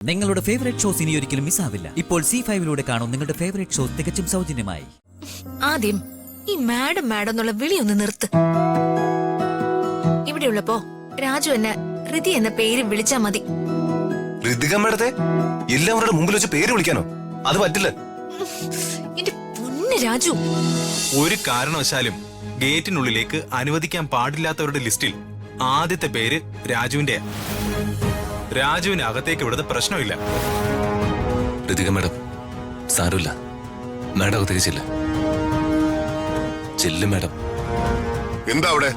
നിങ്ങളുടെ favourite shows ഇനി ഒരിക്കലും മിസ്സാവില്ല. ഇപ്പോൾ C5 കാണും നിങ്ങളുടെ ഫേവറേറ്റ് ഷോസ് തികച്ചും സൗജന്യമായി. ആദ്യം ഈ മാഡം മാഡം എന്നുള്ള വിളി ഒന്ന് നിർത്ത്. ഇവിടെയുള്ളപ്പോ രാജു എന്നെ ഋതി എന്ന പേര് വിളിച്ചാ മതി. ഋതിക മേഡത്തെ എല്ലാവരുടെ മുമ്പിൽ വെച്ച് പേര് വിളിക്കാനോ? അത് പറ്റില്ല. എന്റെ പൊന്ന് രാജു, ഒരു കാരണവശാലും ഗേറ്റിനുള്ളിലേക്ക് അനുവദിക്കാൻ പാടില്ലാത്തവരുടെ ലിസ്റ്റിൽ ആദ്യത്തെ പേര് രാജുവിന്റെ. രാജുവിന് അകത്തേക്ക് വിടുന്ന പ്രശ്നമില്ല. ഋതിക മേഡം സാരമില്ല, മേഡം അകത്തേക്ക് ചെല്ല. ചെല്ലു മേഡം. എന്താ അവിടെ?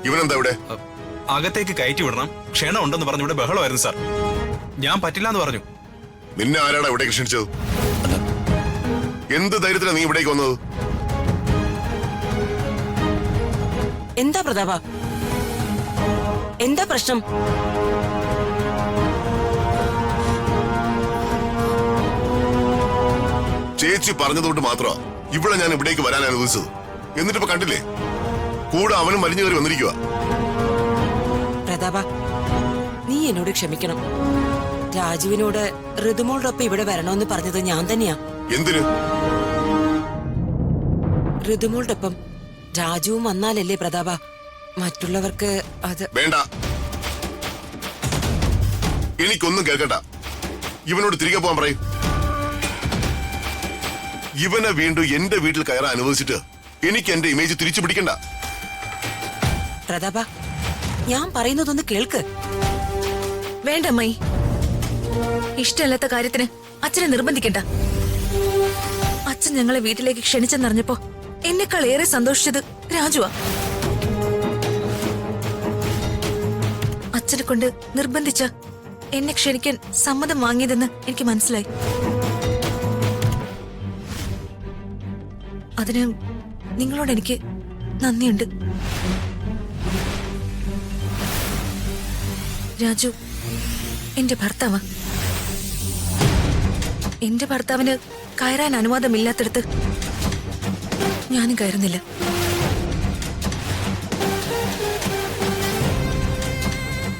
ഇവനെന്താ ഇവിടെ? അകത്തേക്ക് കയറ്റി വിടണം, ക്ഷണം ഉണ്ടെന്ന് പറഞ്ഞു ഇവിടെ ബഹളമായിരുന്നു സാർ. ഞാൻ പറ്റില്ല എന്ന് പറഞ്ഞു. നിന്നെ ആരാടാ ഇവിടെ ക്ഷണിച്ചത്? എന്ത് ധൈര്യത്തിലാണ് നീ ഇവിടേക്ക് വന്നത്? എന്താ പ്രതാപ, എന്താ പ്രശ്നം? ചേച്ചി പറഞ്ഞതുകൊണ്ട് മാത്രമാ ഇവിടെ ഞാൻ ഇവിടേക്ക് വരാൻ അനുവദിച്ചത്. എന്നിട്ടിപ്പോ കണ്ടില്ലേ, കൂടെ അവനും വലിഞ്ഞു കയറി വന്നിരിക്കുക. പ്രതാപ, നീ എന്നോട് ക്ഷമിക്കണം. രാജുവിനോട് ഋതുമോളൊപ്പം ഇവിടെ വരണമെന്ന് പറഞ്ഞത് ഞാൻ തന്നെയാ. എന്തിന്? ഋതുമോളൊപ്പം രാജുവും വന്നാലല്ലേ പ്രതാപ മറ്റുള്ളവർക്ക് അത്. വേണ്ട, എനിക്കൊന്നും കേൾക്കണ്ട. ഇവനോട് തിരികെ പോകാൻ പറയും. ഇവനെ വീണ്ടും എന്റെ വീട്ടിൽ കയറാൻ അനുവദിച്ചിട്ട് എനിക്ക് എന്റെ ഇമേജ് തിരിച്ചു പിടിക്കണ്ട. പ്രതാപ, ഞാൻ പറയുന്നതൊന്ന് കേൾക്ക്. വേണ്ട അമ്മായി, ഇഷ്ടമല്ലാത്ത കാര്യത്തിന് അച്ഛനെ നിർബന്ധിക്കണ്ട. അച്ഛൻ ഞങ്ങളെ വീട്ടിലേക്ക് ക്ഷണിച്ചെന്നറിഞ്ഞപ്പോ എന്നെക്കാൾ ഏറെ സന്തോഷിച്ചത് രാജുവാ. അച്ഛനെ കൊണ്ട് നിർബന്ധിച്ച എന്നെ ക്ഷണിക്കാൻ സമ്മതം വാങ്ങിയതെന്ന് എനിക്ക് മനസ്സിലായി. അതിന് നിങ്ങളോട് എനിക്ക് നന്ദിയുണ്ട്. രാജു എന്റെ ഭർത്താവ്. എന്റെ ഭർത്താവിന് കയറാൻ അനുവാദമില്ലാത്തടത്ത് ഞാനും കയറുന്നില്ല.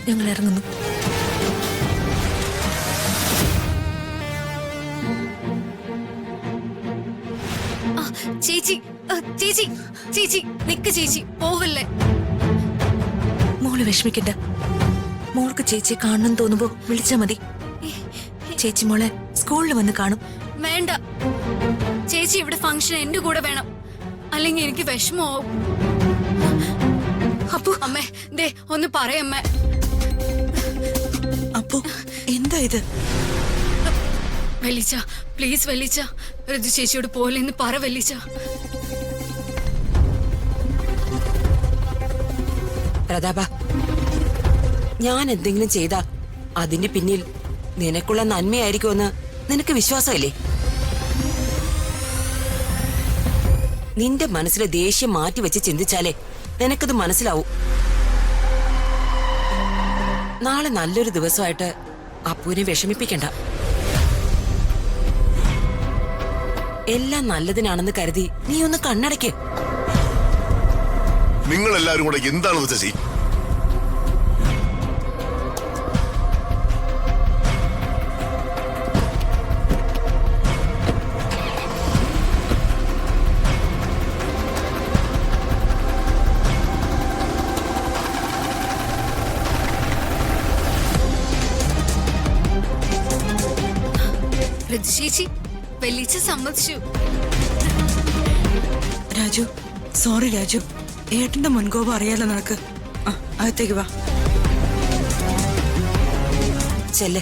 ഞങ്ങൾ ഇറങ്ങുന്നു. ചേച്ചി ചേച്ചി ചേച്ചി നിക്ക് ചേച്ചി, പോകല്ലേ. മോള് വിഷമിക്കണ്ട. മോൾക്ക് ചേച്ചിയെ കാണണം തോന്നുമ്പോ വിളിച്ചാ മതി. ചേച്ചി മോളെ സ്കൂളിൽ വന്ന് കാണും. വേണ്ട ചേച്ചി, ഇവിടെ ഫംഗ്ഷൻ എന്റെ കൂടെ വേണം, അല്ലെങ്കിൽ എനിക്ക് വിഷമമാവും. അപ്പു, അമ്മേ ദേ ഒന്ന് പറയമ്മേ. അപ്പു, എന്താ ഇത്? വെല്ലിച്ച പ്ലീസ്, വെല്ലിച്ച ഋതു ചേച്ചിയോട് പോലെന്ന് പറ വെല്ലിച്ച. പ്രതാപ, ഞാൻ എന്തെങ്കിലും ചെയ്താ അതിന്റെ പിന്നിൽ നിനക്കുള്ള നന്മയായിരിക്കുമെന്ന് നിനക്ക് വിശ്വാസമില്ലേ? നിന്റെ മനസ്സിലെ ദേഷ്യം മാറ്റിവെച്ച് ചിന്തിച്ചാലേ നിനക്കത് മനസ്സിലാവും. നാളെ നല്ലൊരു ദിവസമായിട്ട് അപ്പുവിനെ വിഷമിപ്പിക്കണ്ട. എല്ലാം നല്ലതിനാണെന്ന് കരുതി നീ ഒന്ന് കണ്ണടയ്ക്ക്. നിങ്ങൾ എല്ലാവരും കൂടെ എന്താണെന്ന് വെച്ചാ ചെയ്യും. ഋതു ചേച്ചി വെല്ലിച്ച സമ്മതിച്ചു. രാജു, സോറി രാജു, ഏട്ടന്റെ മുൻകോപം അറിയാലോ നിനക്ക്. അകത്തേക്ക് വാ. ചെല്ല്,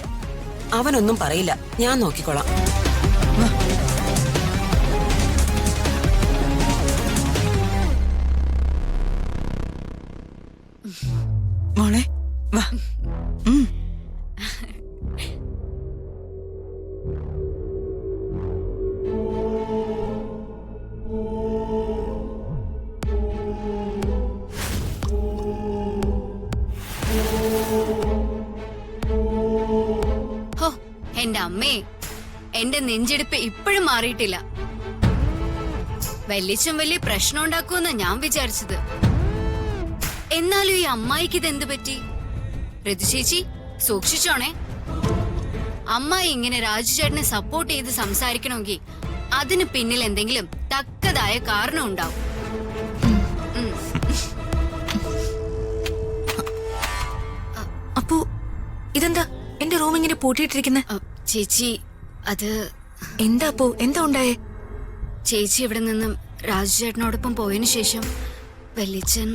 അവനൊന്നും പറയില്ല, ഞാൻ നോക്കിക്കോളാം. വാ. മോളെ വാ. ഹോ എന്റെ അമ്മേ, എന്റെ നെഞ്ചെടുപ്പ് ഇപ്പോഴും മാറിയിട്ടില്ല. വല്യച്ഛൻ വലിയ പ്രശ്നം ഉണ്ടാക്കുമെന്നാ ഞാൻ വിചാരിച്ചത്. എന്നാലും ഈ അമ്മായിക്ക് ഇത് എന്ത് പറ്റി? ഋതു ചേച്ചി സൂക്ഷിച്ചോണേ. അമ്മായി ഇങ്ങനെ രാജു ചേട്ടനെ സപ്പോർട്ട് ചെയ്ത് സംസാരിക്കണമെങ്കിൽ അതിന് പിന്നിൽ എന്തെങ്കിലും തക്കതായ കാരണം ഉണ്ടാവും. അപ്പോ ഇതെന്താ എന്റെ റൂം ഇങ്ങനെ പൂട്ടിയിട്ടിരിക്കുന്നെ? ചേച്ചി അത് എന്താ അപ്പോ എന്താ ഉണ്ടായേ? ചേച്ചി ഇവിടെ നിന്നും രാജു ചേട്ടനോടൊപ്പം പോയതിനു ശേഷം വല്യച്ഛൻ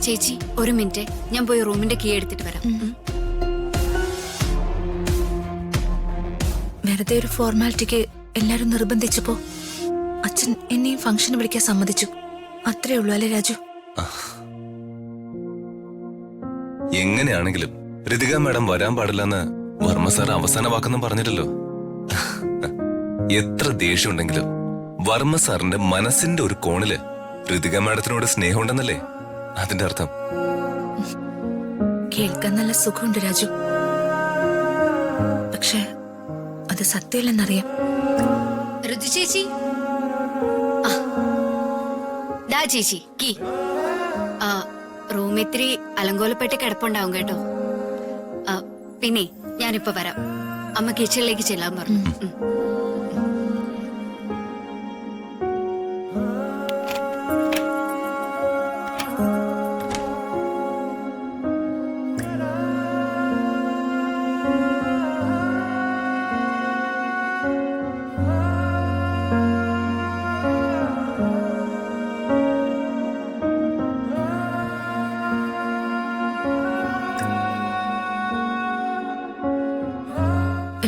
ചേച്ചി ഒരു മിനിറ്റ്, ഞാൻ പോയി റൂമിന്റെ കീ എടുത്തിട്ട് വരാം. വെറുതെ ഒരു ഫോർമാലിറ്റിക്ക് എല്ലാരും നിർബന്ധിച്ചപ്പോ അച്ഛൻ എന്നെയും ഫംഗ്ഷന് വിളിക്കാൻ സമ്മതിച്ചു. അത്രേ ഉള്ളൂ അല്ലേ രാജു? എങ്ങനെയാണെങ്കിലും ഋതിക മാഡം വരാൻ പാടില്ലെന്ന് വർമ്മ സാർ അവസാന വാക്കൊന്നും പറഞ്ഞിട്ടല്ലോ. എത്ര ദേഷ്യമുണ്ടെങ്കിലും വർമ്മ സാറിന്റെ മനസ്സിന്റെ ഒരു കോണില് ഋതിക മാഡത്തിനോട് സ്നേഹമുണ്ടെന്നല്ലേ അതിന്റെ അർത്ഥം? കേൾക്കാൻ നല്ല സുഖമുണ്ട് രാജു, പക്ഷെ അത് സത്യമല്ലെന്നറിയാം. ഋതു ചേച്ചി, ദാ ചേച്ചി കീ. റൂം ഇത്തിരി അലങ്കോലപ്പെട്ട് കിടപ്പുണ്ടാവും കേട്ടോ. പിന്നെ ഞാനിപ്പോ വരാം. അമ്മ കിച്ചണിലേക്ക് ചെല്ലാൻ പറഞ്ഞു.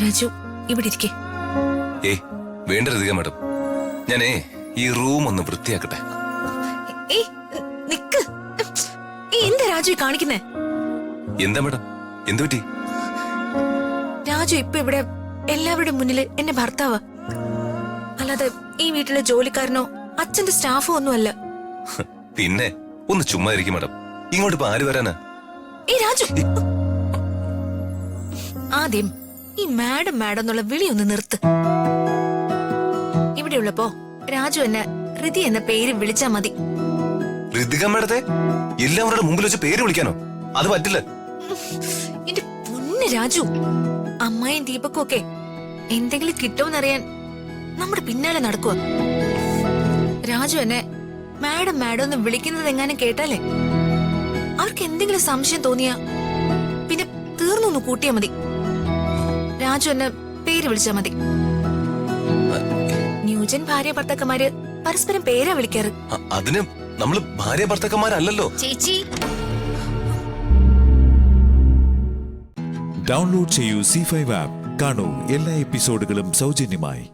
രാജു ഇവിടെ ഇരിക്കേ. ഏയ് വേണ്ട ഋതിക മാഡം, ഞാനേ ഈ റൂം ഒന്ന് വൃത്തിയാക്കട്ടെ. നിക്ക്. എന്താ രാജു ഈ കാണിക്കുന്നേ? എന്താ മാഡം, എന്തു പറ്റി? രാജു ഇപ്പൊ ഇവിടെ എല്ലാവരുടെ മുന്നില് എന്റെ ഭർത്താവാ, അല്ലാതെ ഈ വീട്ടിലെ ജോലിക്കാരനോ അച്ഛന്റെ സ്റ്റാഫോ ഒന്നുമല്ല. പിന്നെ ഒന്ന് ചുമ്മാ ഇരിക്കും മാഡം. ഇങ്ങോട്ട് ഇപ്പൊ ആര് വരാനാ? രാജു, ആദ്യം ഈ മാഡം മാഡം എന്നുള്ള വിളി ഒന്ന് നിർത്ത്. ഇവിടെയുള്ളപ്പോ രാജു എന്നെ ഋതി എന്ന പേര് വിളിച്ചാ മതി. ഋതിക മാഡത്തെ എല്ലാവരുടെ മുമ്പിൽ വെച്ച് പേര് വിളിക്കാനോ? അത് പറ്റില്ല. എന്റെ പൊന്ന് രാജു, അമ്മായും ദീപക്കും ഒക്കെ എന്തെങ്കിലും കിട്ടുമെന്നറിയാൻ നമ്മുടെ പിന്നാലെ നടക്കുക. രാജു എന്നെ മാഡം മാഡം എന്ന് വിളിക്കുന്നത് എങ്ങാനും കേട്ടാലേ അവർക്ക് എന്തെങ്കിലും സംശയം തോന്നിയാ പിന്നെ തീർന്നൊന്ന് കൂട്ടിയാ മതി. രാജു എന്നെ പേര് വിളിച്ചാ മതി. ന്യൂജൻ ഭാര്യ ഭർത്താക്കന്മാര് പരസ്പരം പേരാ വിളിക്കാറ്. അതിന് നമ്മള് ഭാര്യ ഭർത്താക്കന്മാരല്ലോ. ചേച്ചി ഡൗൺലോഡ് ചെയ്യൂ C5 ആപ്പ്. കാണൂ എല്ലാ എപ്പിസോഡുകളും സൗജന്യമായി.